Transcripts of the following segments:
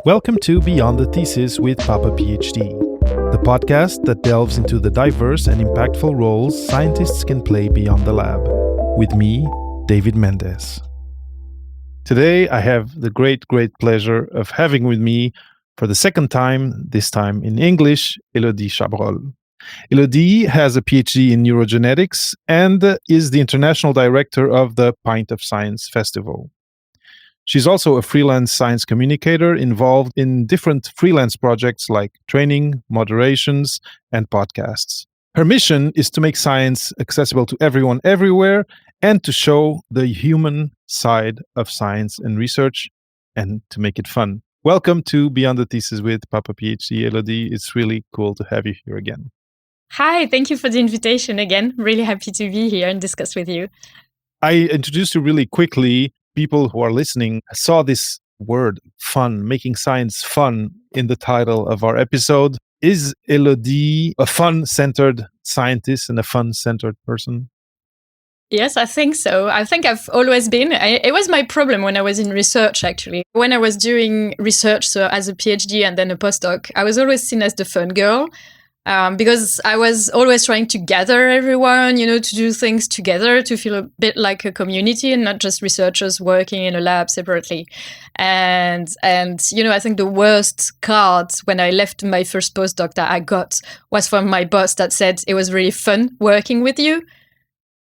Welcome to Beyond the Thesis with Papa PhD, the podcast that delves into the diverse and impactful roles scientists can play beyond the lab. With me, David Mendez. Today, I have the great pleasure of having with me for the second time, this time in English, Elodie Chabrol. Elodie has a PhD in Neurogenetics and is the international director of the Pint of Science festival. She's also a freelance science communicator involved in different freelance projects like training, moderations, and podcasts. Her mission is to make science accessible to everyone everywhere and to show the human side of science and research and to make it fun. Welcome to Beyond the Thesis with Papa PhD, Elodie. It's really cool to have you here again. Hi, thank you for the invitation again. Really happy to be here and discuss with you. I introduced you really quickly. People who are listening saw this word, fun, making science fun, in the title of our episode. Is Elodie a fun-centered scientist and a fun-centered person? Yes, I think so. I think I've always been. It was my problem when I was in research, actually. When I was doing research, so as a PhD and then a postdoc, I was always seen as the fun girl. Because I was always trying to gather everyone, to do things together, to feel a bit like a community and not just researchers working in a lab separately. And I think the worst card when I left my first postdoc that I got was from my boss that said it was really fun working with you.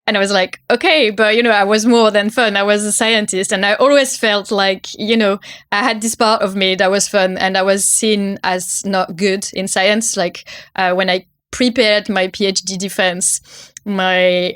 And I was like, okay, but, I was more than fun. I was a scientist. And I always felt like, I had this part of me that was fun and I was seen as not good in science. Like when I prepared my PhD defense, my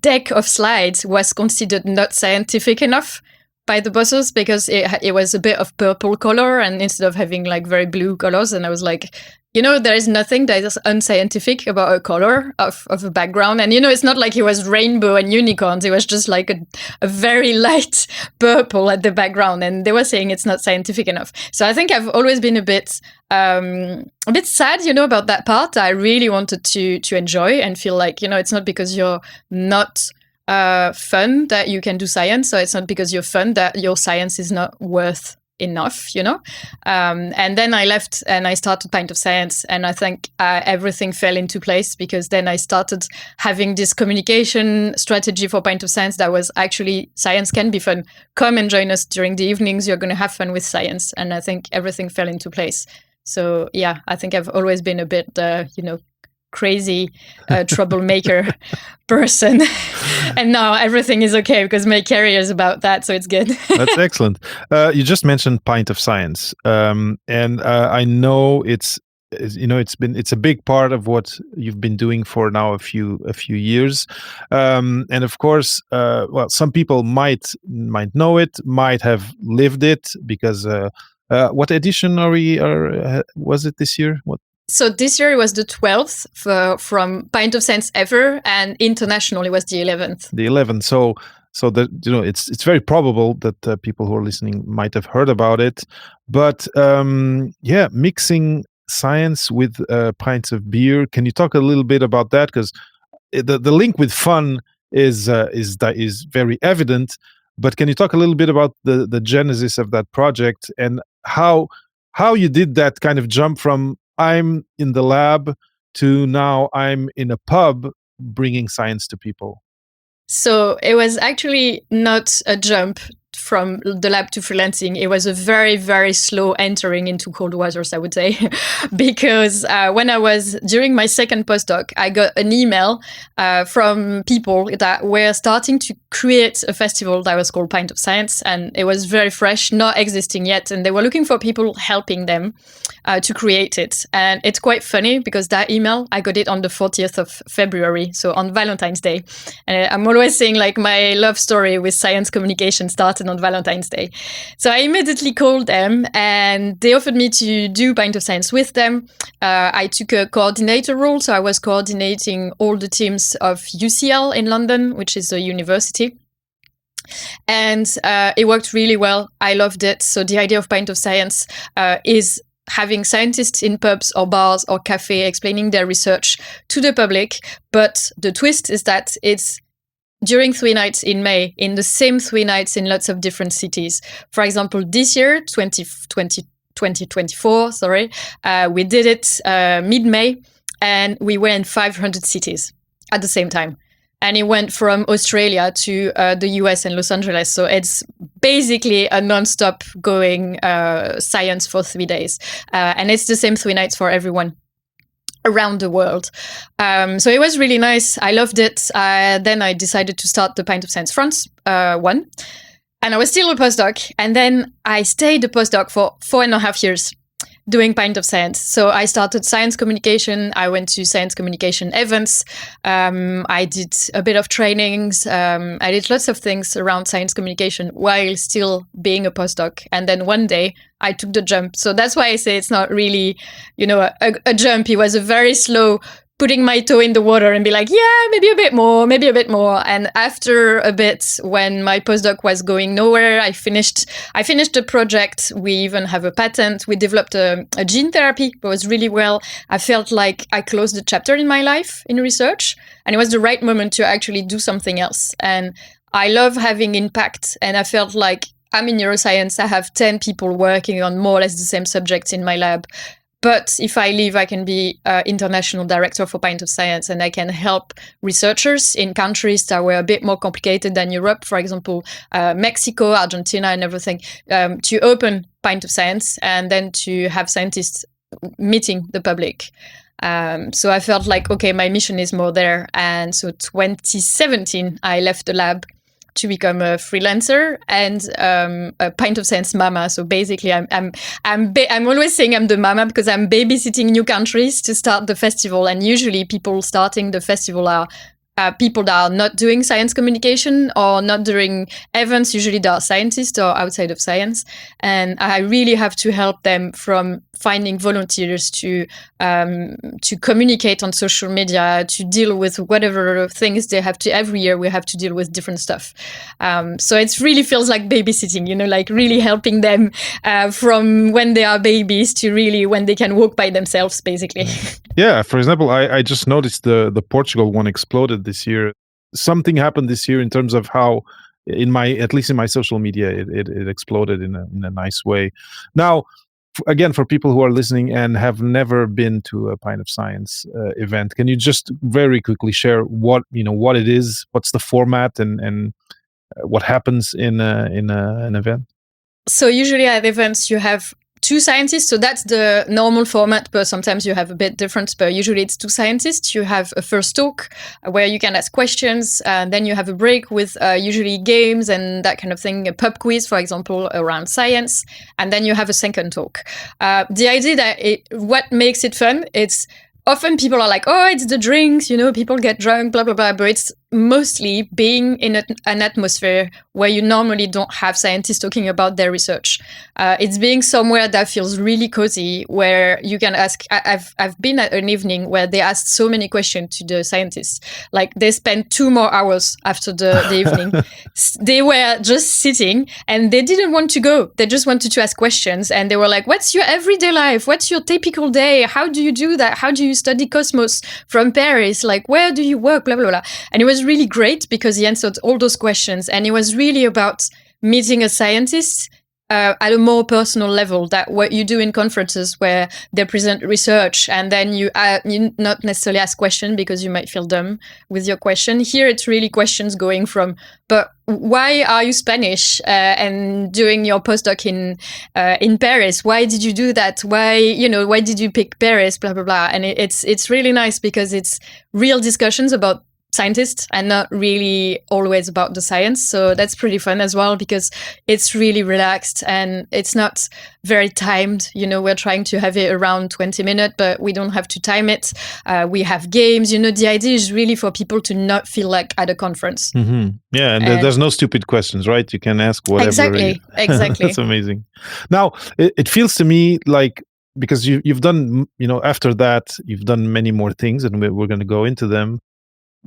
deck of slides was considered not scientific enough by the bosses because it was a bit of purple color and instead of having like very blue colors. And I was like, there is nothing that is unscientific about a color of a background. And, it's not like it was rainbow and unicorns. It was just like a very light purple at the background. And they were saying it's not scientific enough. So I think I've always been a bit sad, about that part. I really wanted to enjoy and feel like, it's not because you're not fun that you can do science. So it's not because you're fun that your science is not worth enough, and then I left and I started Pint of Science, and I think everything fell into place because then I started having this communication strategy for Pint of Science that was actually science can be fun. Come and join us during the evenings. You're going to have fun with science, and I think everything fell into place. So yeah, I think I've always been a bit, crazy troublemaker person, and now everything is okay because my career is about that, so it's good. That's excellent. You just mentioned Pint of Science, and I know it's a big part of what you've been doing for now a few years, and of course, some people might know it, might have lived it because what edition was it this year? So this year it was the 12th from Pint of Science ever, and international it was the 11th. The 11th. So that it's very probable that people who are listening might have heard about it. But mixing science with pints of beer. Can you talk a little bit about that? Because the link with fun is very evident. But can you talk a little bit about the genesis of that project and how you did that kind of jump from I'm in the lab to now I'm in a pub bringing science to people? So it was actually not a jump from the lab to freelancing. It was a very, very slow entering into cold waters, I would say, because when I was during my second postdoc, I got an email from people that were starting to create a festival that was called Pint of Science, and it was very fresh, not existing yet, and they were looking for people helping them to create it. And it's quite funny because that email, I got it on the 40th of February, so on Valentine's Day. And I'm always saying like my love story with science communication started on Valentine's Day. So I immediately called them and they offered me to do Pint of Science with them. I took a coordinator role, so I was coordinating all the teams of UCL in London, which is a university. And it worked really well. I loved it. So the idea of Pint of Science is having scientists in pubs or bars or cafe explaining their research to the public. But the twist is that it's during 3 nights in May, in the same 3 nights in lots of different cities. For example, this year, 2020, 2024, sorry. We did it mid-May, and we were in 500 cities at the same time. And it went from Australia to the US and Los Angeles. So it's basically a non-stop going science for 3 days. And it's the same 3 nights for everyone around the world. So it was really nice. I loved it. Then I decided to start the Pint of Science France one. And I was still a postdoc. And then I stayed a postdoc for 4.5 years doing Pint of Science. So I started science communication. I went to science communication events. I did a bit of trainings. I did lots of things around science communication while still being a postdoc. And then one day I took the jump. So that's why I say it's not really, a jump. It was a very slow putting my toe in the water and be like, yeah, maybe a bit more. And after a bit, when my postdoc was going nowhere, I finished the project. We even have a patent. We developed a gene therapy. It was really well. I felt like I closed the chapter in my life in research, and it was the right moment to actually do something else. And I love having impact, and I felt like I'm in neuroscience. I have 10 people working on more or less the same subjects in my lab. But if I leave, I can be international director for Pint of Science, and I can help researchers in countries that were a bit more complicated than Europe, for example, Mexico, Argentina, and everything, to open Pint of Science and then to have scientists meeting the public. So I felt like, okay, my mission is more there. And so 2017, I left the lab to become a freelancer and a Pint of Science mama. So basically, I'm always saying I'm the mama because I'm babysitting new countries to start the festival. And usually, people starting the festival are people that are not doing science communication or not doing events. Usually, they are scientists or outside of science, and I really have to help them from finding volunteers to communicate on social media, to deal with whatever things they have to. Every year we have to deal with different stuff. So it really feels like babysitting, like really helping them from when they are babies to really when they can walk by themselves, basically. Yeah, for example, I just noticed the Portugal one exploded this year. Something happened this year in terms of how, at least in my social media, it exploded in a nice way. Now, again, for people who are listening and have never been to a Pint of Science event, can you just very quickly share what it is, what's the format, and what happens in an event? So usually at events you have 2 scientists, so that's the normal format, but sometimes you have a bit different, but usually it's 2 scientists. You have a first talk where you can ask questions, and then you have a break with usually games and that kind of thing, a pub quiz, for example, around science, and then you have a second talk. The idea that what makes it fun, it's often people are like, oh, it's the drinks, people get drunk, blah, blah, blah, but it's mostly being in an atmosphere where you normally don't have scientists talking about their research. It's being somewhere that feels really cozy, where you can ask. I've been at an evening where they asked so many questions to the scientists. Like they spent 2 more hours after the evening. They were just sitting and they didn't want to go. They just wanted to ask questions. And they were like, what's your everyday life? What's your typical day? How do you do that? How do you study cosmos from Paris? Like, where do you work? Blah, blah, blah. And it was really great because he answered all those questions, and it was really about meeting a scientist at a more personal level, that what you do in conferences where they present research and then you not necessarily ask questions because you might feel dumb with your question. Here it's really questions going from, but why are you Spanish and doing your postdoc in Paris? Why did you do that? Why did you pick Paris? Blah, blah, blah. And it's really nice because it's real discussions about scientists and not really always about the science. So that's pretty fun as well because it's really relaxed and it's not very timed. We're trying to have it around 20 minutes, but we don't have to time it. We have games. The idea is really for people to not feel like at a conference. Mm-hmm. Yeah, and there's no stupid questions, right? You can ask whatever. Exactly. That's amazing. Now, it feels to me like, because you've done, after that, you've done many more things, and we're going to go into them.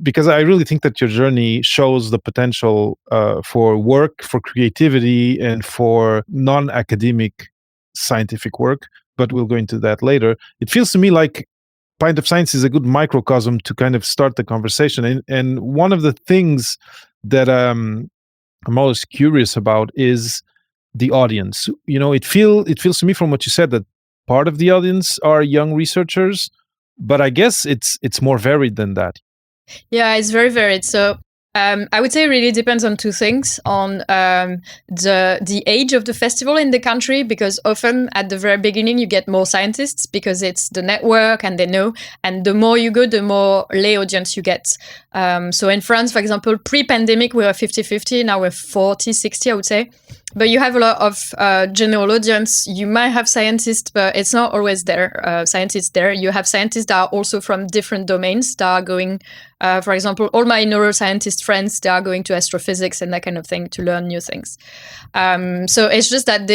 Because I really think that your journey shows the potential for work, for creativity, and for non-academic scientific work. But we'll go into that later. It feels to me like Pint of Science is a good microcosm to kind of start the conversation. And one of the things that I'm always curious about is the audience? It feels to me from what you said that part of the audience are young researchers, but I guess it's more varied than that. Yeah, it's very varied. So I would say it really depends on two things: on the age of the festival in the country, because often at the very beginning you get more scientists because it's the network and they know. And the more you go, the more lay audience you get. So in France, for example, pre-pandemic, we were 50-50. Now we're 40-60, I would say. But you have a lot of general audience. You might have scientists, but it's not always there. Scientists there. You have scientists that are also from different domains that are going. For example, all my neuroscientist friends, they are going to astrophysics and that kind of thing to learn new things. So it's just that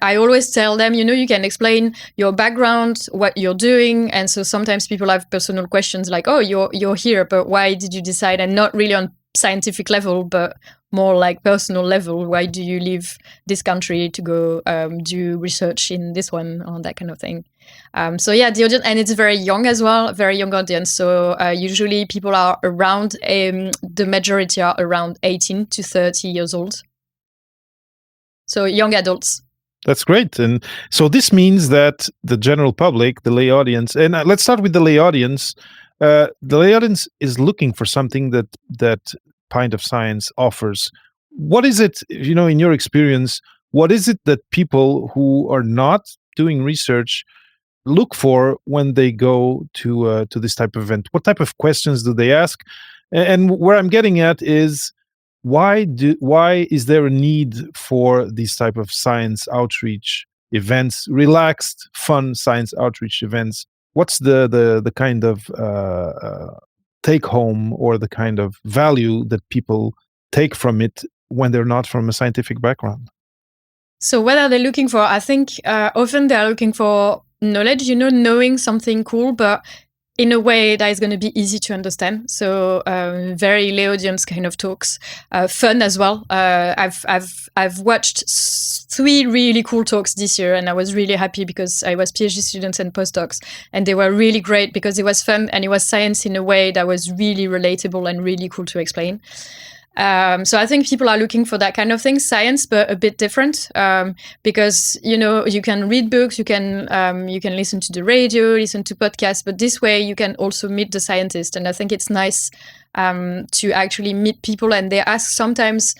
I always tell them, you can explain your background, what you're doing. And so sometimes people have personal questions like, oh, you're here, but why did you decide? And not really on scientific level, but more like personal level. Why do you leave this country to go do research in this one, or that kind of thing? So yeah, the audience, and it's very young as well, very young audience. So usually people are around, the majority are around 18 to 30 years old. So young adults. That's great. And so this means that the general public, the lay audience, and let's start with the lay audience. The lay audience is looking for something that Pint of Science offers. What is it, in your experience, what is it that people who are not doing research look for when they go to this type of event? What type of questions do they ask? And where I'm getting at is, why is there a need for these type of science outreach events, relaxed, fun science outreach events? What's the kind of take home or the kind of value that people take from it when they're not from a scientific background? So what are they looking for? I think often they are looking for knowledge, knowing something cool, but in a way that is going to be easy to understand. So very lay audience kind of talks, fun as well. I've watched 3 really cool talks this year, and I was really happy because I was PhD students and postdocs, and they were really great because it was fun and it was science in a way that was really relatable and really cool to explain. So I think people are looking for that kind of thing, science, but a bit different, because you can read books, you can listen to the radio, listen to podcasts, but this way you can also meet the scientist, and I think it's nice to actually meet people, and they ask sometimes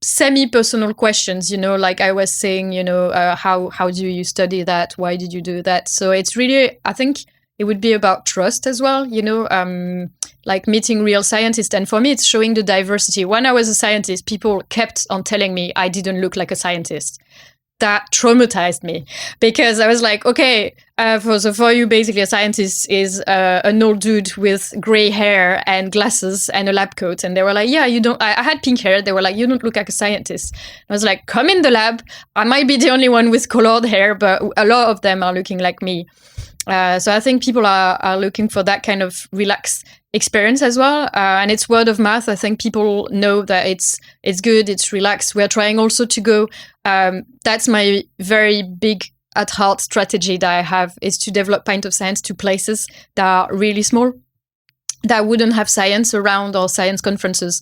semi-personal questions, like I was saying, how do you study that? Why did you do that? So it's really, I think it would be about trust as well, like meeting real scientists. And for me, it's showing the diversity. When I was a scientist, people kept on telling me I didn't look like a scientist. That traumatized me because I was like, okay, for you, basically a scientist is an old dude with gray hair and glasses and a lab coat. And they were like, yeah, you don't, I had pink hair. They were like, you don't look like a scientist. I was like, come in the lab. I might be the only one with colored hair, but a lot of them are looking like me. So I think people are looking for that kind of relaxed experience as well. And it's word of mouth. I think people know that it's good, it's relaxed. We're trying also to go, that's my very big at heart strategy that I have, is to develop Pint of Science to places that are really small, that wouldn't have science around, or science conferences.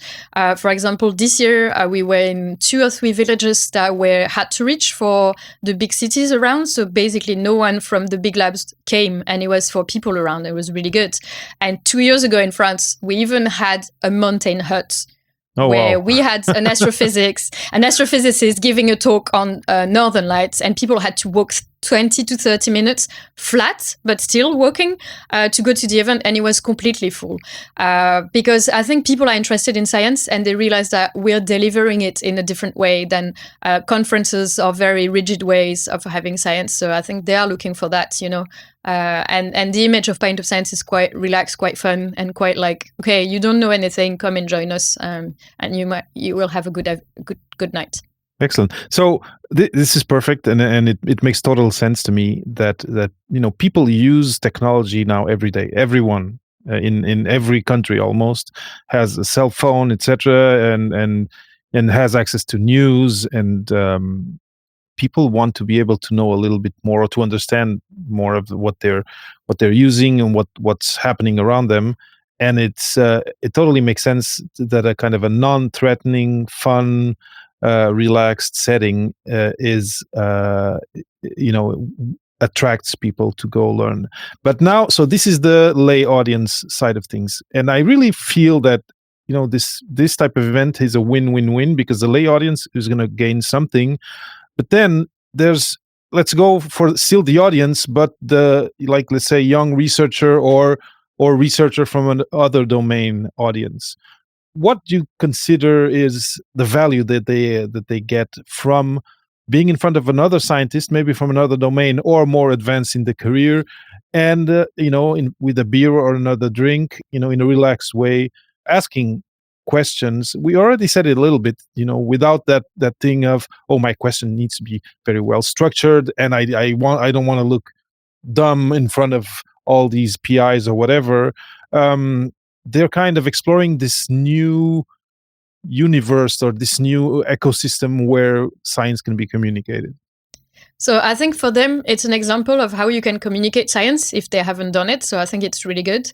For example, this year we were in 2 or 3 villages that were had to reach for the big cities around. So basically no one from the big labs came, and it was for people around. It was really good. And 2 years ago in France, we even had a mountain hut. Where we had an astrophysicist giving a talk on northern lights, and people had to walk 20 to 30 minutes flat, but still walking to go to the event, and it was completely full. Because I think people are interested in science, and they realize that we're delivering it in a different way than conferences or very rigid ways of having science. So I think they are looking for that, and the image of Pint of Science is quite relaxed, quite fun, and quite like, okay, you don't know anything, come and join us, and you will have a good night. Excellent. So this is perfect, and it makes total sense to me that people use technology now every day. Everyone in every country almost has a cell phone, etc., and has access to news, and people want to be able to know a little bit more, or to understand more of what they're using and what's happening around them. And it totally makes sense that a kind of a non-threatening, fun, relaxed setting attracts people to go learn. But now, so this is the lay audience side of things, and I really feel that this type of event is a win-win-win, because the lay audience is going to gain something, but then let's go for still the audience, but let's say young researcher or researcher from another domain audience. What do you consider is the value that they get from being in front of another scientist, maybe from another domain or more advanced in the career, and with a beer or another drink, in a relaxed way, asking questions? We already said it a little bit, without that thing of, oh, my question needs to be very well structured, and I don't want to look dumb in front of all these PIs or whatever. They're kind of exploring this new universe or this new ecosystem where science can be communicated. So I think for them, it's an example of how you can communicate science if they haven't done it. So I think it's really good.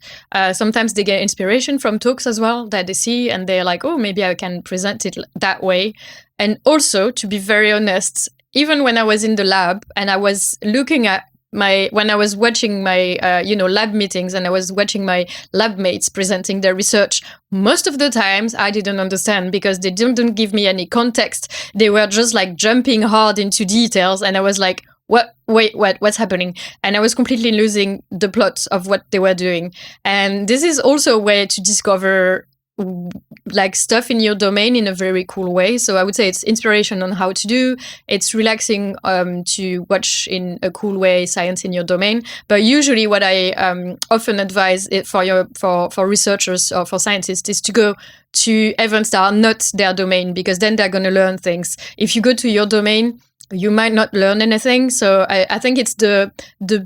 Sometimes they get inspiration from talks as well that they see, and they're like, oh, maybe I can present it that way. And also, to be very honest, even when I was in the lab and I was looking at when I was watching my lab meetings and I was watching my lab mates presenting their research, most of the times I didn't understand because they didn't give me any context. They were just like jumping hard into details, and I was like, what's happening? And I was completely losing the plot of what they were doing. And this is also a way to discover like stuff in your domain in a very cool way. So I would say it's inspiration on how to do. It's relaxing to watch in a cool way science in your domain. But usually, what I often advise for researchers or for scientists is to go to events that are not their domain, because then they're going to learn things. If you go to your domain, you might not learn anything. So I think it's the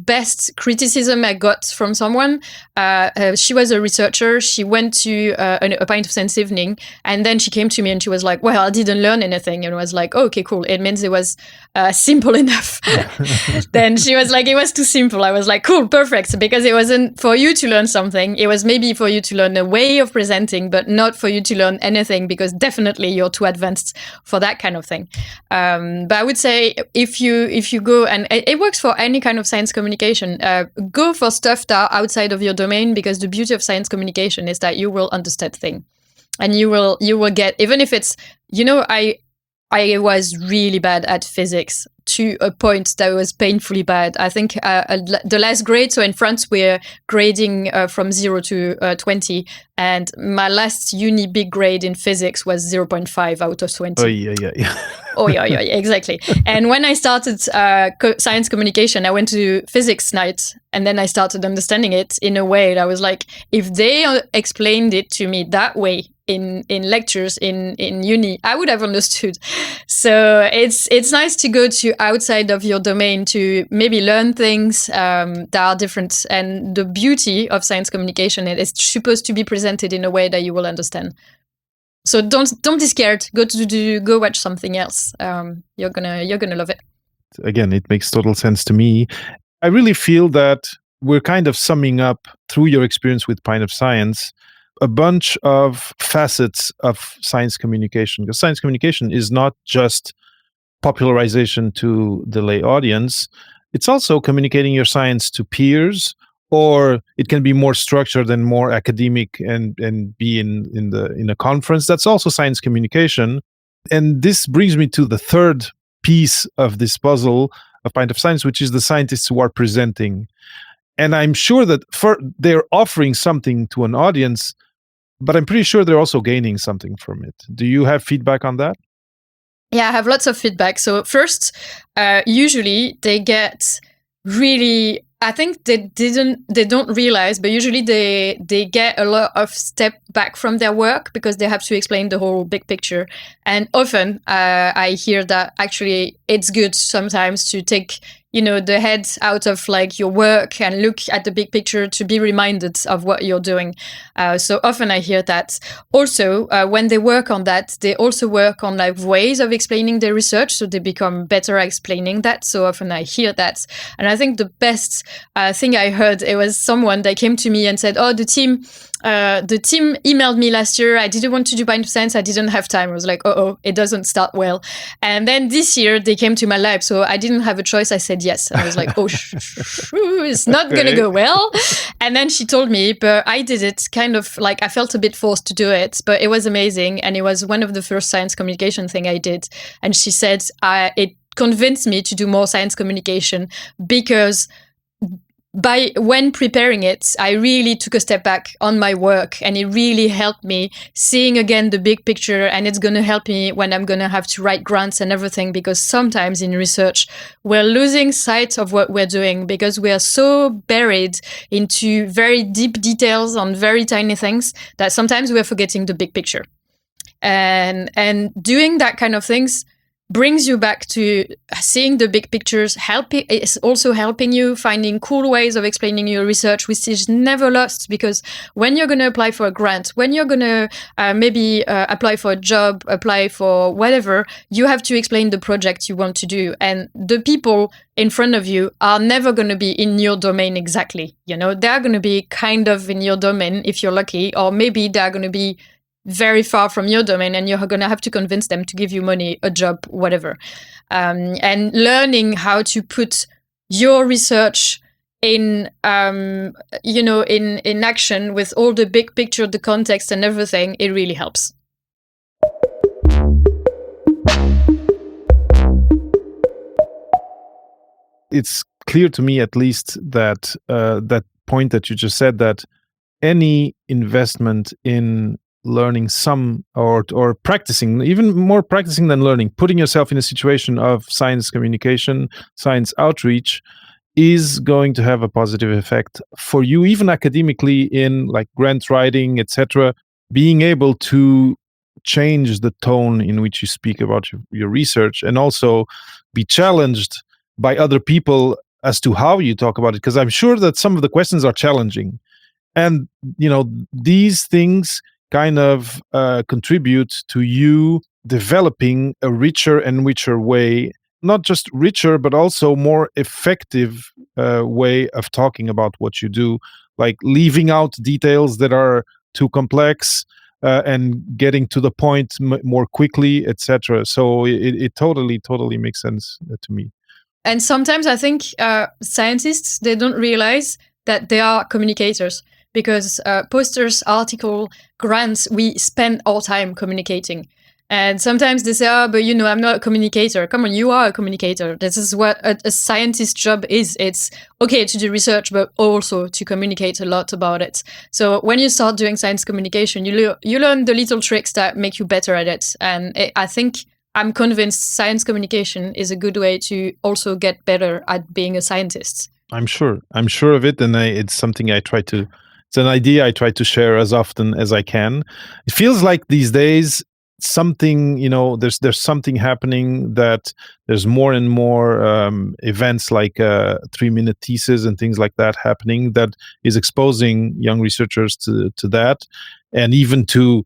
best criticism I got from someone. She was a researcher. She went to a Pint of Science evening, and then she came to me and she was like, well, I didn't learn anything. And I was like, oh, okay, cool. It means it was simple enough. Then she was like, it was too simple. I was like, cool, perfect. Because it wasn't for you to learn something. It was maybe for you to learn a way of presenting, but not for you to learn anything, because definitely you're too advanced for that kind of thing. But I would say, if you go, and it works for any kind of science communication, go for stuff that are outside of your domain, because the beauty of science communication is that you will understand things, and you will get, even if it's, I was really bad at physics to a point that was painfully bad. I think the last grade, so in France, we're grading from 0 to 20. And my last uni big grade in physics was 0.5 out of 20. Oh, yeah. Oh, yeah, exactly. And when I started science communication, I went to physics night, and then I started understanding it in a way that I was like, if they explained it to me that way in lectures in uni, I would have understood. So it's nice to go to outside of your domain to maybe learn things that are different. And the beauty of science communication is supposed to be presented in a way that you will understand. So don't be scared. Go watch something else. You're gonna love it. Again, it makes total sense to me. I really feel that we're kind of summing up, through your experience with Pint of Science, a bunch of facets of science communication. Because science communication is not just popularization to the lay audience. It's also communicating your science to peers, or it can be more structured and more academic and be in a conference. That's also science communication. And this brings me to the third piece of this puzzle of Pint of Science, which is the scientists who are presenting. And I'm sure that they're offering something to an audience, but I'm pretty sure they're also gaining something from it. Do you have feedback on that? Yeah, I have lots of feedback. So first, usually they get really, I think they don't realize, but usually they get a lot of step back from their work because they have to explain the whole big picture. And often I hear that actually it's good sometimes to take, the head out of like your work and look at the big picture to be reminded of what you're doing. So often I hear that. Also, when they work on that, they also work on like ways of explaining their research, so they become better at explaining that. So often I hear that. And I think the best thing I heard, it was someone that came to me and said, oh, the team the team emailed me last year. I didn't want to do Pint of Science. I didn't have time. I was like, it doesn't start well. And then this year they came to my lab, so I didn't have a choice. I said yes. And I was like, it's not going to go well. And then she told me, but I did it kind of like I felt a bit forced to do it, but it was amazing. And it was one of the first science communication thing I did. And she said it convinced me to do more science communication because when preparing it, I really took a step back on my work, and it really helped me seeing again the big picture. And it's going to help me when I'm going to have to write grants and everything, because sometimes in research, we're losing sight of what we're doing because we are so buried into very deep details on very tiny things that sometimes we're forgetting the big picture. And doing that kind of things brings you back to seeing the big pictures. It's also helping you finding cool ways of explaining your research, which is never lost, because when you're going to apply for a grant, when you're going to maybe apply for a job, apply for whatever, you have to explain the project you want to do. And the people in front of you are never going to be in your domain exactly. They're going to be kind of in your domain if you're lucky, or maybe they're going to be very far from your domain, and you're going to have to convince them to give you money, a job, whatever. And learning how to put your research in action with all the big picture, the context and everything, it really helps. It's clear to me, at least, that that point that you just said, that any investment in learning some or practicing, even more practicing than learning, putting yourself in a situation of science communication, science outreach, is going to have a positive effect for you, even academically, in like grant writing, etc. Being able to change the tone in which you speak about your research, and also be challenged by other people as to how you talk about it, because I'm sure that some of the questions are challenging. And these things kind of contribute to you developing a richer and richer way, not just richer, but also more effective way of talking about what you do, like leaving out details that are too complex and getting to the point more quickly, etc. So it totally makes sense to me. And sometimes I think scientists, they don't realize that they are communicators. Because posters, article, grants, we spend our time communicating. And sometimes they say, but I'm not a communicator. Come on, you are a communicator. This is what a scientist's job is. It's okay to do research, but also to communicate a lot about it. So when you start doing science communication, you learn the little tricks that make you better at it. And I think I'm convinced science communication is a good way to also get better at being a scientist. I'm sure of it. And it's something it's an idea I try to share as often as I can. It feels like these days something, there's something happening, that there's more and more events like 3-minute thesis and things like that happening, that is exposing young researchers to that, and even to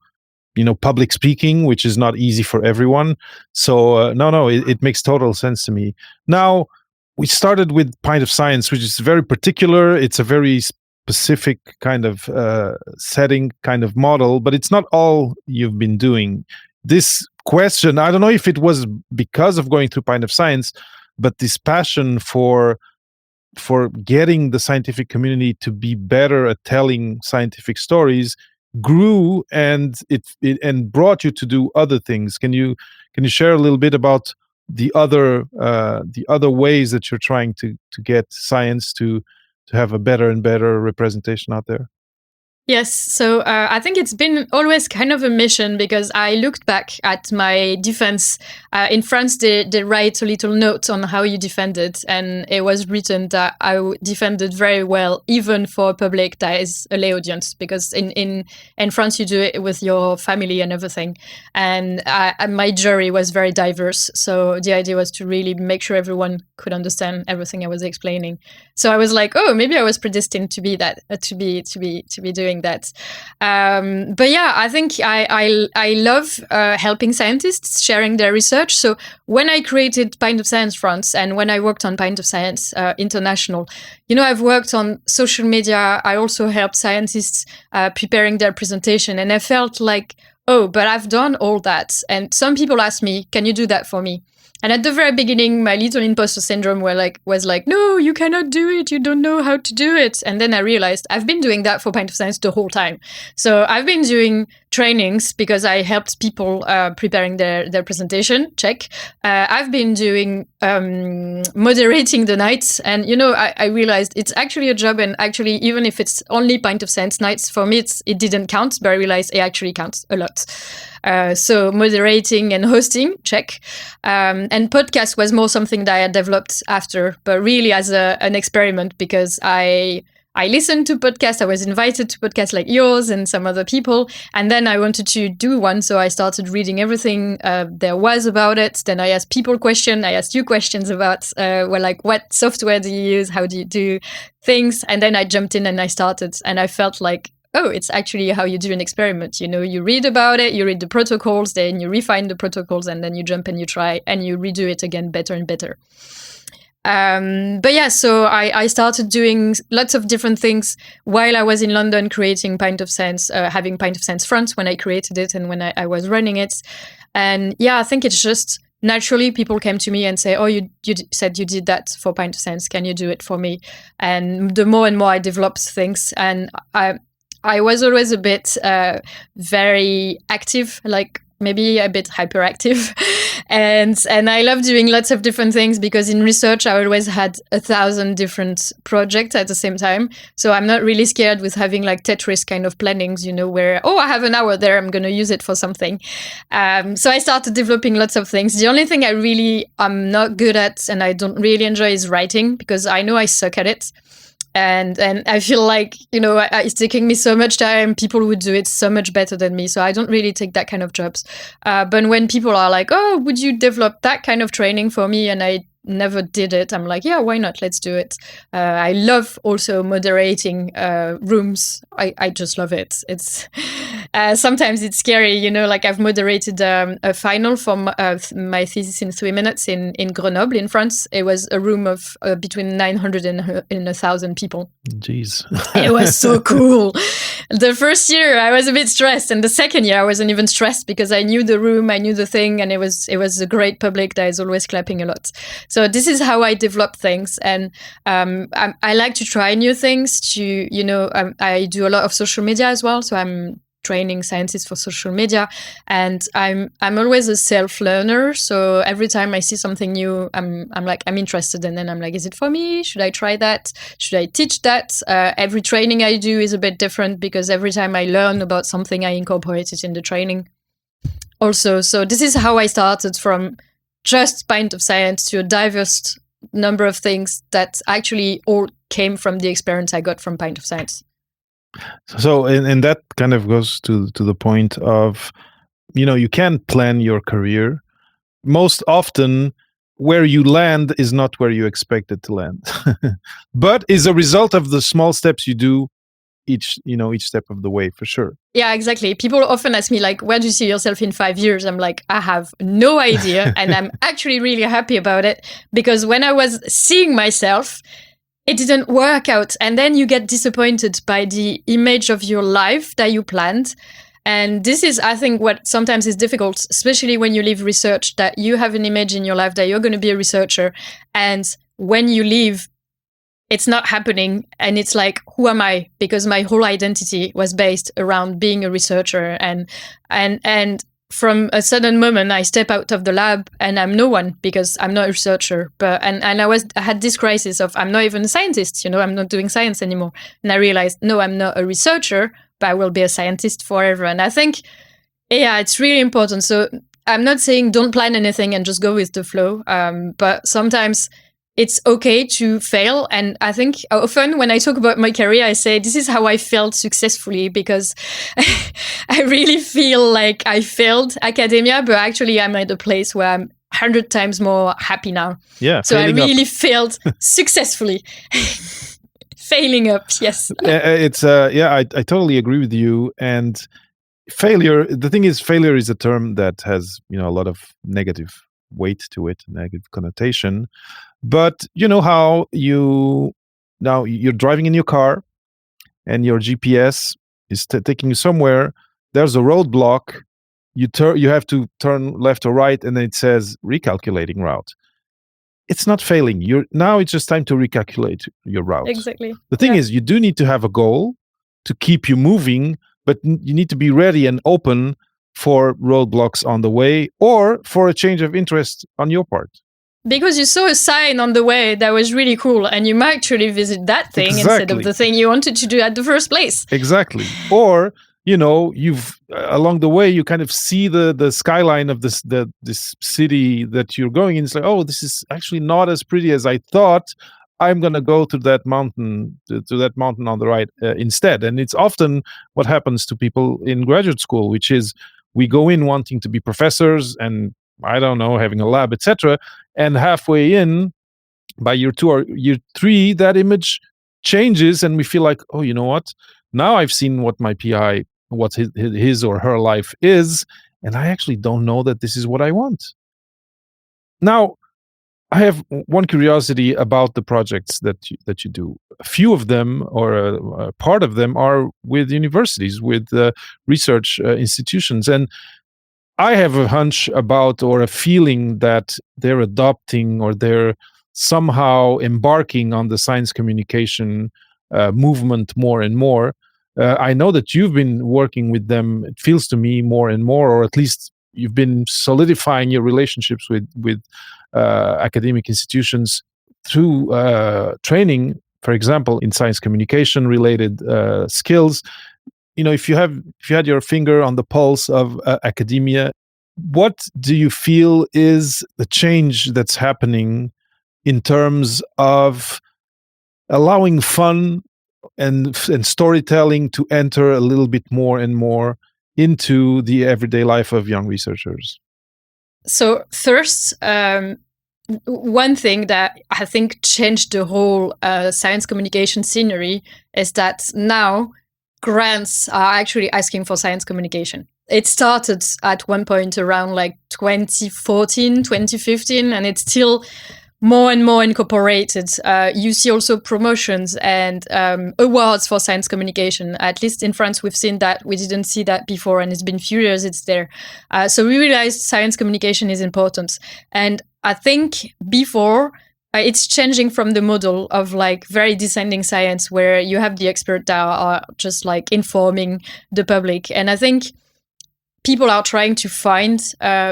public speaking, which is not easy for everyone. So it makes total sense to me. Now, we started with Pint of Science, which is very particular. It's a very specific kind of setting, kind of model, but it's not all you've been doing. This question, I don't know if it was because of going through Pint of Science, but this passion for getting the scientific community to be better at telling scientific stories grew, and it brought you to do other things. Can you share a little bit about the other ways that you're trying to get science to have a better and better representation out there? Yes, so I think it's been always kind of a mission, because I looked back at my defense. In France, they write a little note on how you defended, and it was written that I defended very well, even for a public that is a lay audience, because in France, you do it with your family and everything. And my jury was very diverse, so the idea was to really make sure everyone could understand everything I was explaining. So I was like, maybe I was predestined to be that, to be doing doing that. But yeah, I think I love helping scientists sharing their research. So when I created Pint of Science France and when I worked on Pint of Science International, I've worked on social media. I also helped scientists preparing their presentation. And I felt like, oh, but I've done all that. And some people ask me, can you do that for me? And at the very beginning, my little imposter syndrome was like, no, you cannot do it. You don't know how to do it. And then I realized I've been doing that for Pint of Science the whole time. So I've been doing trainings because I helped people preparing their presentation. Check. I've been doing moderating the nights. And, I realized it's actually a job. And actually, even if it's only Pint of Science nights, for me, it didn't count. But I realized it actually counts a lot. So moderating and hosting, check. And podcast was more something that I had developed after, but really as an experiment because I listened to podcasts. I was invited to podcasts like yours and some other people. And then I wanted to do one. So I started reading everything there was about it. Then I asked people questions. I asked you questions about, what software do you use? How do you do things? And then I jumped in and I started. And I felt like, oh, it's actually how you do an experiment. You read about it, you read the protocols, then you refine the protocols, and then you jump and you try and you redo it again better and better. But yeah, so I started doing lots of different things while I was in London creating Pint of Science, having Pint of Science France when I created it and when I was running it. And yeah, I think it's just naturally people came to me and say, oh, you said you did that for Pint of Science. Can you do it for me? And the more and more I developed things, and I was always a bit very active, like maybe a bit hyperactive. and I love doing lots of different things because in research, I always had 1,000 different projects at the same time. So I'm not really scared with having like Tetris kind of plannings, where, oh, I have an hour there, I'm going to use it for something. So I started developing lots of things. The only thing I'm not good at and I don't really enjoy is writing because I know I suck at it. And I feel like, it's taking me so much time. People would do it so much better than me. So I don't really take that kind of jobs. But when people are like, oh, would you develop that kind of training for me? And I never did it. I'm like, yeah, why not? Let's do it. I love also moderating rooms. I just love it. It's sometimes it's scary, like I've moderated a final for my thesis in 3 minutes in Grenoble in France. It was a room of between 900 and 1,000 people. Jeez. It was so cool. The first year I was a bit stressed, and the second year I wasn't even stressed because I knew the room, I knew the thing, and it was a great public that is always clapping a lot. So this is how I develop things, and I like to try new things. I do a lot of social media as well, so I'm training scientists for social media, and I'm always a self-learner. So every time I see something new, I'm interested, and then I'm like, is it for me? Should I try that? Should I teach that? Every training I do is a bit different because every time I learn about something, I incorporate it in the training. Also, so this is how I started from just Pint of Science to a diverse number of things that actually all came from the experience I got from Pint of Science. So, and that kind of goes to the point of, you can plan your career. Most often, where you land is not where you expect it to land, but is a result of the small steps you do each step of the way, for sure. Yeah, exactly. People often ask me, like, where do you see yourself in 5 years? I'm like, I have no idea. And I'm actually really happy about it because when I was seeing myself, it didn't work out. And then you get disappointed by the image of your life that you planned. And this is, I think, what sometimes is difficult, especially when you leave research, that you have an image in your life that you're going to be a researcher. And when you leave, it's not happening. And it's like, who am I? Because my whole identity was based around being a researcher. And from a sudden moment, I step out of the lab and I'm no one because I'm not a researcher. I had this crisis of I'm not even a scientist, I'm not doing science anymore. And I realized, no, I'm not a researcher, but I will be a scientist forever. And I think, yeah, it's really important. So I'm not saying don't plan anything and just go with the flow. But sometimes it's okay to fail. And I think often when I talk about my career, I say, this is how I failed successfully because I really feel like I failed academia, but actually I'm at a place where I'm 100 times more happy now. Yeah. So I really failed successfully. Failing up, yes. It's I totally agree with you. And failure, the thing is, failure is a term that has, a lot of negative weight to it, negative connotation. But you know how now you're driving in your car and your GPS is taking you somewhere. There's a roadblock. You have to turn left or right, and then it says recalculating route. It's not failing. Now it's just time to recalculate your route. Exactly. The thing is, you do need to have a goal to keep you moving, but you need to be ready and open for roadblocks on the way or for a change of interest on your part. Because you saw a sign on the way that was really cool, and you might actually visit that thing instead of the thing you wanted to do at the first place. Exactly. Or you've along the way you kind of see the skyline of this city that you're going in. It's like, oh, this is actually not as pretty as I thought. I'm gonna go to that mountain on the right instead. And it's often what happens to people in graduate school, which is we go in wanting to be professors and, I don't know, having a lab, etc. And halfway in, by year 2 or year 3, that image changes, and we feel like, oh, you know what? Now I've seen what my PI, what his or her life is, and I actually don't know that this is what I want. Now, I have one curiosity about the projects that you do. A few of them, or a part of them, are with universities, with research institutions, and I have a hunch about, or a feeling that they're adopting, or they're somehow embarking on the science communication movement more and more. I know that you've been working with them, it feels to me, more and more, or at least you've been solidifying your relationships with academic institutions through training, for example, in science communication related skills. If you had your finger on the pulse of academia, what do you feel is the change that's happening in terms of allowing fun and storytelling to enter a little bit more and more into the everyday life of young researchers? So first, one thing that I think changed the whole science communication scenery is that now grants are actually asking for science communication. It started at one point around like 2014, 2015, and it's still more and more incorporated. You see also promotions and awards for science communication. At least in France, we've seen that. We didn't see that before, and it's been a few years it's there. So we realized science communication is important. And I think before, it's changing from the model of like very descending science where you have the expert that are just like informing the public. And I think people are trying to find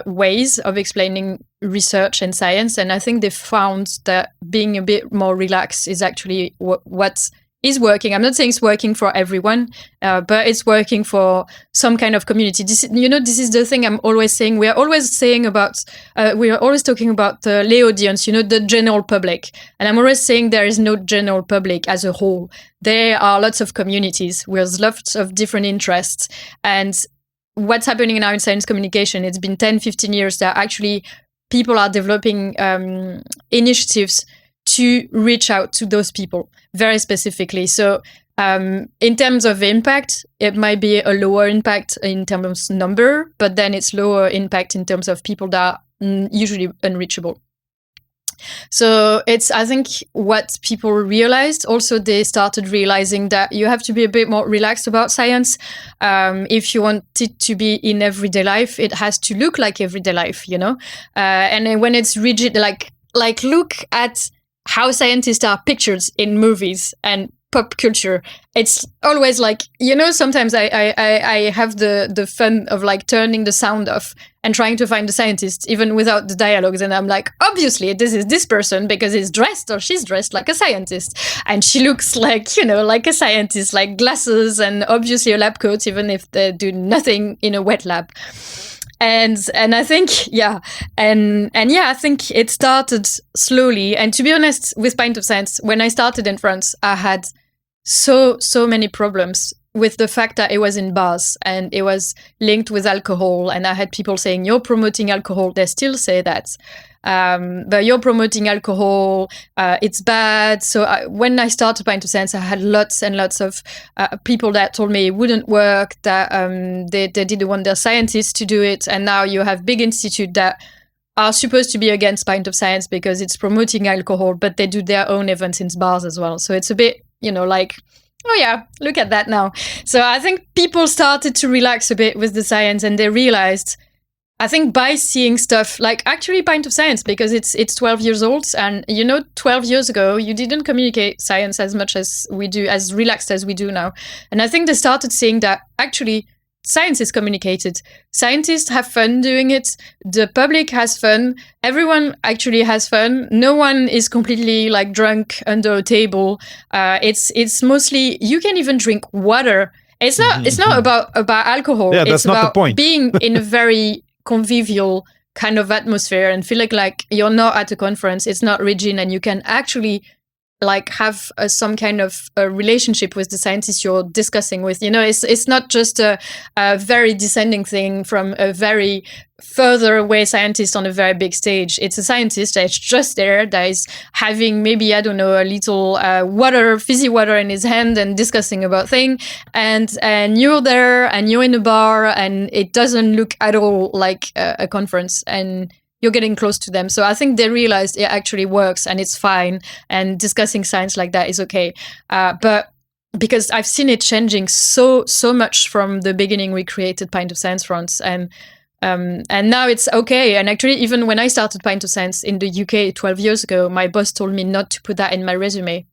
ways of explaining research and science. And I think they found that being a bit more relaxed is actually what is working. I'm not saying it's working for everyone, but it's working for some kind of community. This is the thing I'm always saying. We are always talking about the lay audience, the general public. And I'm always saying there is no general public as a whole. There are lots of communities with lots of different interests. And what's happening now in science communication, it's been 10, 15 years that actually people are developing initiatives to reach out to those people very specifically. So in terms of impact, it might be a lower impact in terms of number, but then it's lower impact in terms of people that are usually unreachable. So it's, I think, what people realized. Also, they started realizing that you have to be a bit more relaxed about science. If you want it to be in everyday life, it has to look like everyday life, And then when it's rigid, like look at how scientists are pictured in movies and pop culture. It's always like, sometimes I have the fun of like turning the sound off and trying to find the scientist even without the dialogues. And I'm like, obviously this is this person because he's dressed or she's dressed like a scientist. And she looks like, like a scientist, like glasses and obviously a lab coat, even if they do nothing in a wet lab. And I think, I think it started slowly. And to be honest, with Pint of Science, when I started in France, I had so many problems with the fact that it was in bars and it was linked with alcohol. And I had people saying, you're promoting alcohol. They still say that. but you're promoting alcohol. It's bad. So when I started Pint of Science, I had lots and lots of people that told me it wouldn't work, that they didn't want their scientists to do it. And now you have big institutes that are supposed to be against Pint of Science because it's promoting alcohol, but they do their own events in bars as well. So it's a bit, like, oh yeah, look at that now. So I think people started to relax a bit with the science, and they realized, I think by seeing stuff like actually Pint of Science, because it's 12 years old, and 12 years ago, you didn't communicate science as much as we do, as relaxed as we do now. And I think they started seeing that actually science is communicated. Scientists have fun doing it. The public has fun. Everyone actually has fun. No one is completely like drunk under a table. It's mostly, you can even drink water. It's not about alcohol. Yeah, it's that's not about the point. being in a very convivial kind of atmosphere and feeling like you're not at a conference. It's not rigid, and you can actually like have some kind of a relationship with the scientist you're discussing with. It's not just a very descending thing from a very further away scientist on a very big stage. It's a scientist that's just there, that is having maybe, I don't know, a little fizzy water in his hand and discussing about thing. And you're there and you're in a bar and it doesn't look at all like a conference, and you're getting close to them. So I think they realized it actually works and it's fine, and discussing science like that is okay. But because I've seen it changing so much from the beginning we created Pint of Science France, and now it's okay. And actually, even when I started Pint of Science in the UK 12 years ago, my boss told me not to put that in my resume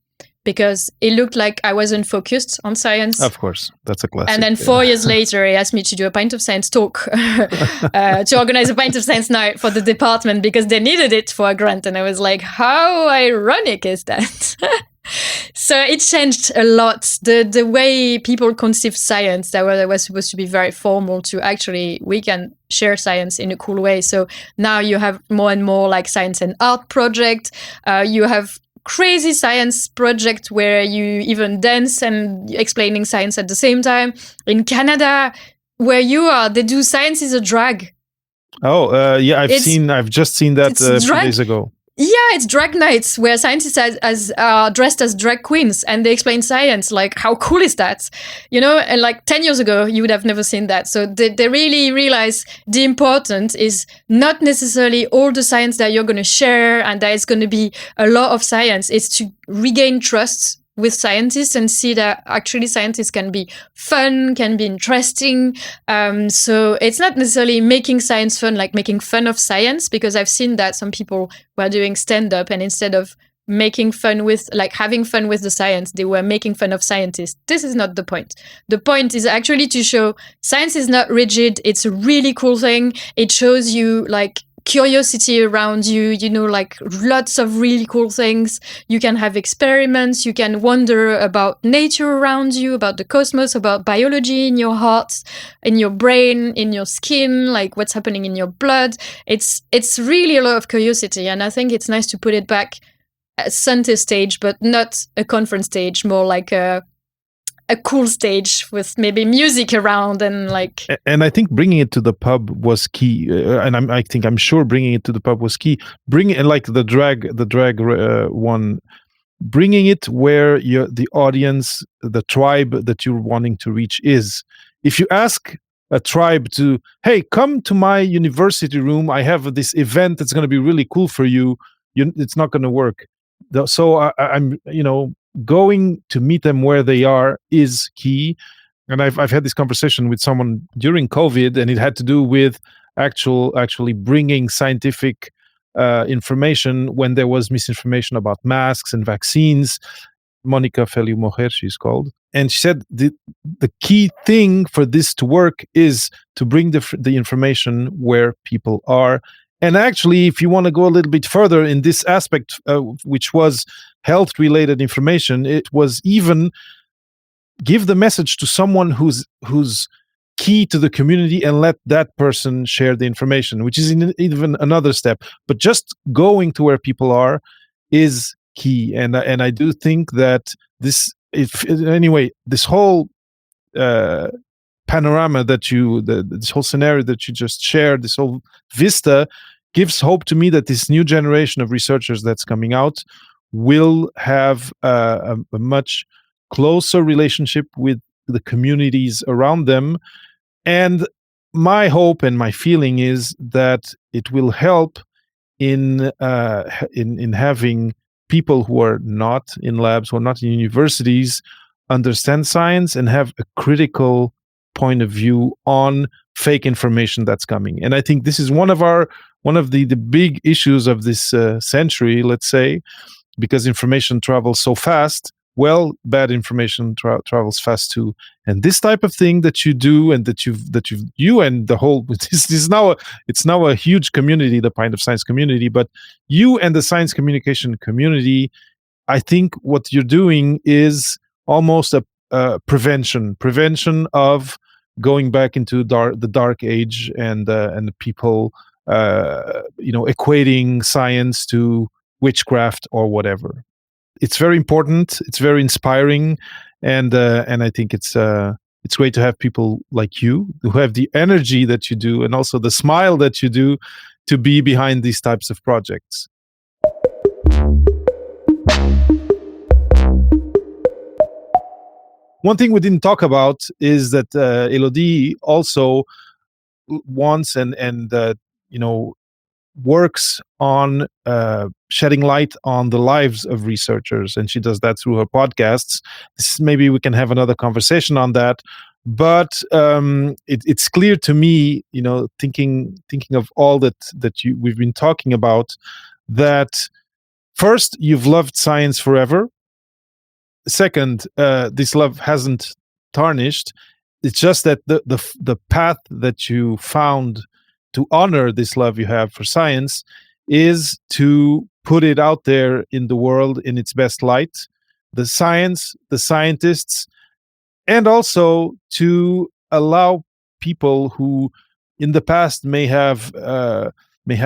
because it looked like I wasn't focused on science. Of course, that's a classic. And then 4 years later, he asked me to do a Pint of Science talk, to organize a Pint of Science night for the department because they needed it for a grant. And I was like, how ironic is that? So it changed a lot. The way people conceive science, that was supposed to be very formal, to actually, we can share science in a cool way. So now you have more and more like science and art project. You have crazy science project where you even dance and explaining science at the same time. In Canada, where you are, they do science is a drag. Oh, yeah, I've just seen that a few days ago. Yeah, it's drag nights where scientists are dressed as drag queens and they explain science. Like, how cool is that? And like 10 years ago, you would have never seen that. So they really realize the important is not necessarily all the science that you're going to share and that it's going to be a lot of science. It's to regain trust with scientists and see that actually scientists can be fun, can be interesting. So it's not necessarily making science fun, like making fun of science, because I've seen that some people were doing stand-up and instead of making fun with, like having fun with the science, they were making fun of scientists. This is not the point. The point is actually to show science is not rigid. It's a really cool thing. It shows you like curiosity around you, like lots of really cool things. You can have experiments, you can wonder about nature around you, about the cosmos, about biology in your heart, in your brain, in your skin, like what's happening in your blood. It's really a lot of curiosity, and I think it's nice to put it back at center stage, but not a conference stage, more like a cool stage with maybe music around and like. And I think bringing it to the pub was key, and I'm sure bringing it to the pub was key. Bringing like the drag one, bringing it where the audience, the tribe that you're wanting to reach is. If you ask a tribe to, hey, come to my university room, I have this event that's going to be really cool for you. It's not going to work. So I'm going to meet them where they are is key. And I've had this conversation with someone during COVID, and it had to do with actually bringing scientific information when there was misinformation about masks and vaccines. Monica Feliu-Moher, she's called. And she said the key thing for this to work is to bring the information where people are. And actually, if you want to go a little bit further in this aspect, which was health-related information, it was even give the message to someone who's key to the community and let that person share the information, which is even another step. But just going to where people are is key. And I do think that this whole panorama that this whole scenario that you just shared, this whole vista gives hope to me that this new generation of researchers that's coming out will have a much closer relationship with the communities around them. And my hope and my feeling is that it will help in having people who are not in labs, who are not in universities, understand science and have a critical point of view on fake information that's coming. And I think this is one of the big issues of this century, let's say, because information travels so fast. Well, bad information travels fast too. And this type of thing that you do, and you and the whole this is now it's now a huge community, the Pint of Science community. But you and the science communication community, I think what you're doing is almost a prevention of going back into the dark age and the people equating science to witchcraft or whatever. It's very important. It's very inspiring, and I think it's great to have people like you who have the energy that you do and also the smile that you do to be behind these types of projects. One thing we didn't talk about is that Elodie also wants and works on shedding light on the lives of researchers, and she does that through her podcasts. Maybe we can have another conversation on that. But it's clear to me, thinking of all that we've been talking about, that first, you've loved science forever. Second, this love hasn't tarnished. It's just that the path that you found to honor this love you have for science is to put it out there in the world in its best light, the science, the scientists, and also to allow people who in the past may have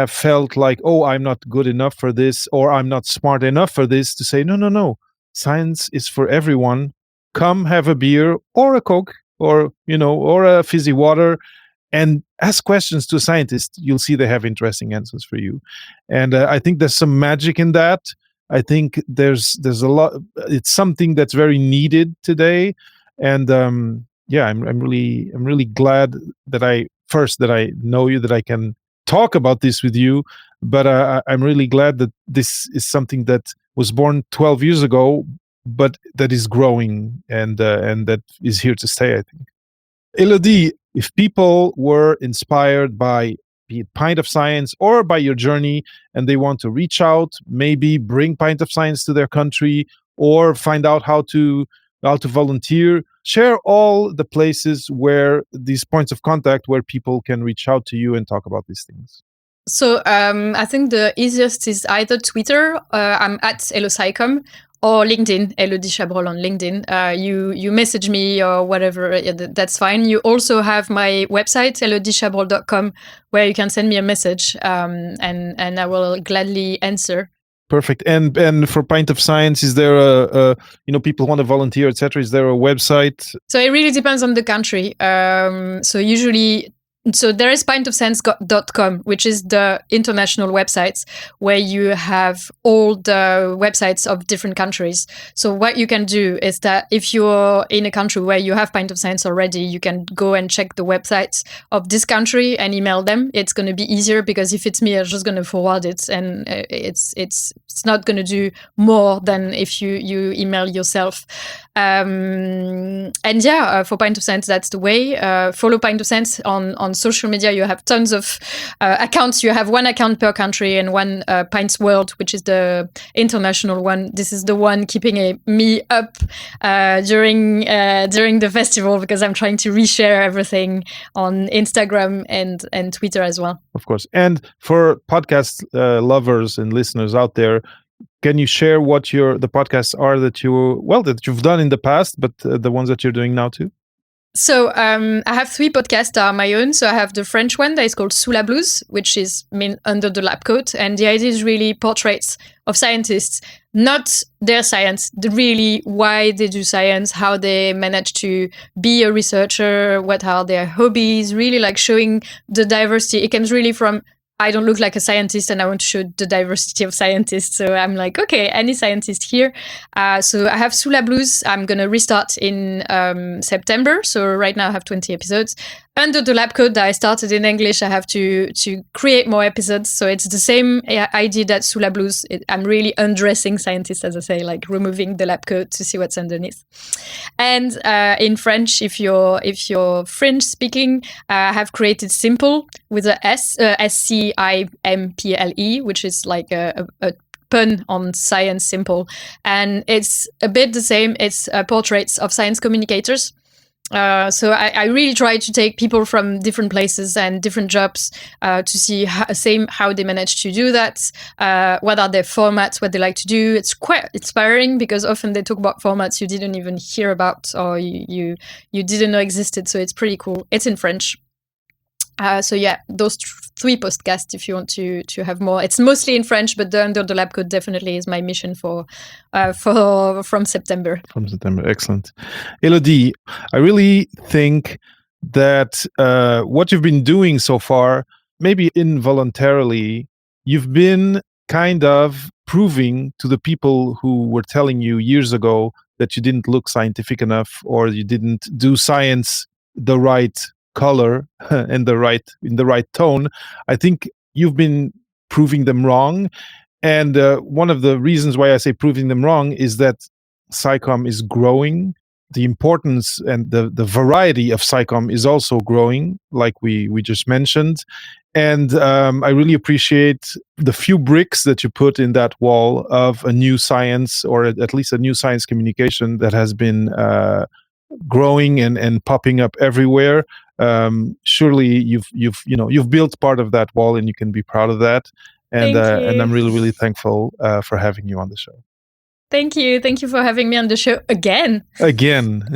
felt like, oh, I'm not good enough for this, or I'm not smart enough for this, to say, no, science is for everyone. Come have a beer or a Coke or a fizzy water and ask questions to a scientist. You'll see they have interesting answers for you. And I think there's some magic in that. I think there's a lot. It's something that's very needed today. And I'm really glad that I know you, that I can talk about this with you. But I'm really glad that this is something that was born 12 years ago, but that is growing and that is here to stay, I think. Elodie, if people were inspired by be it Pint of Science or by your journey, and they want to reach out, maybe bring Pint of Science to their country, or find out how to volunteer, share all the places where these points of contact where people can reach out to you and talk about these things. So I think the easiest is either Twitter, I'm at EloSciCom, or LinkedIn, Elodie Chabrol on LinkedIn. You message me or whatever, that's fine. You also have my website, elodiechabrol.com, where you can send me a message, and I will gladly answer. Perfect. And for Pint of Science, is there a people want to volunteer, etc.? Is there a website? So it really depends on the country. So there is pintofscience.com, which is the international websites where you have all the websites of different countries. So what you can do is that if you're in a country where you have Pint of Science already, you can go and check the websites of this country and email them. It's going to be easier, because if it's me, I'm just going to forward it, and it's not going to do more than if you email yourself. For Pint of Science, that's the way. Follow Pint of Science on social media. You have tons of accounts. You have one account per country, and one Pints World, which is the international one. This is the one keeping me up during the festival, because I'm trying to reshare everything on Instagram and Twitter as well. Of course. And for podcast lovers and listeners out there, can you share what the podcasts are that you've done in the past, but the ones that you're doing now too? So I have 3 podcasts that are my own. So I have the French one that is called Sous la blouse, which is under the lab coat. And the idea is really portraits of scientists, not their science, really why they do science, how they manage to be a researcher, what are their hobbies, really like showing the diversity. It comes really from I don't look like a scientist and I want to show the diversity of scientists. So I'm like, okay, any scientist here. So I have Sula Blues. I'm going to restart in September. So right now I have 20 episodes. Under the lab code that I started in English, I have to create more episodes. So it's the same idea that Sula Blues. I'm really undressing scientists, as I say, like removing the lab code to see what's underneath. And in French, if you're French speaking, I have created Simple with a S, SCIMPLE, which is like a pun on science simple. And it's a bit the same. It's portraits of science communicators. So I really try to take people from different places and different jobs to see how they manage to do that, what are their formats, what they like to do. It's quite inspiring because often they talk about formats you didn't even hear about or you didn't know existed. So it's pretty cool. It's in French. So yeah, those 3 podcasts if you want to have more. It's mostly in French, but the Under the Lab Code definitely is my mission from September. From September, excellent. Elodie, I really think that what you've been doing so far, maybe involuntarily, you've been kind of proving to the people who were telling you years ago that you didn't look scientific enough or you didn't do science the right color and in the right tone. I think you've been proving them wrong. And one of the reasons why I say proving them wrong is that SciComm is growing. The importance and the variety of SciComm is also growing, like we just mentioned. And I really appreciate the few bricks that you put in that wall of a new science, or at least a new science communication that has been growing and popping up everywhere. Surely you've built part of that wall, and you can be proud of that. And I'm really, really thankful for having you on the show. Thank you for having me on the show again,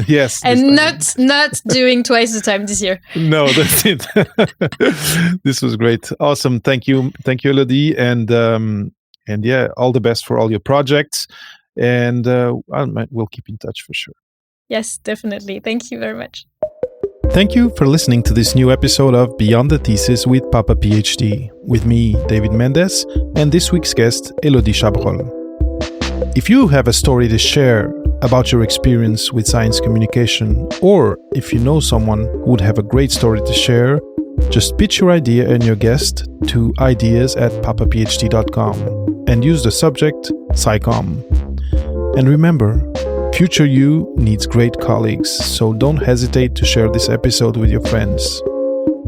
yes, and not doing twice the time this year. No, that's it. This was great. Awesome. Thank you, Elodie, and yeah, all the best for all your projects, and we'll keep in touch for sure. Yes, definitely. Thank you very much. Thank you for listening to this new episode of Beyond the Thesis with Papa PhD, with me, David Mendes, and this week's guest, Elodie Chabrol. If you have a story to share about your experience with science communication, or if you know someone who would have a great story to share, just pitch your idea and your guest to ideas@papaphd.com and use the subject SciComm. And remember, future you needs great colleagues, so don't hesitate to share this episode with your friends.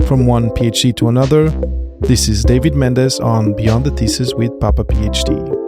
From one PhD to another, this is David Mendes on Beyond the Thesis with Papa PhD.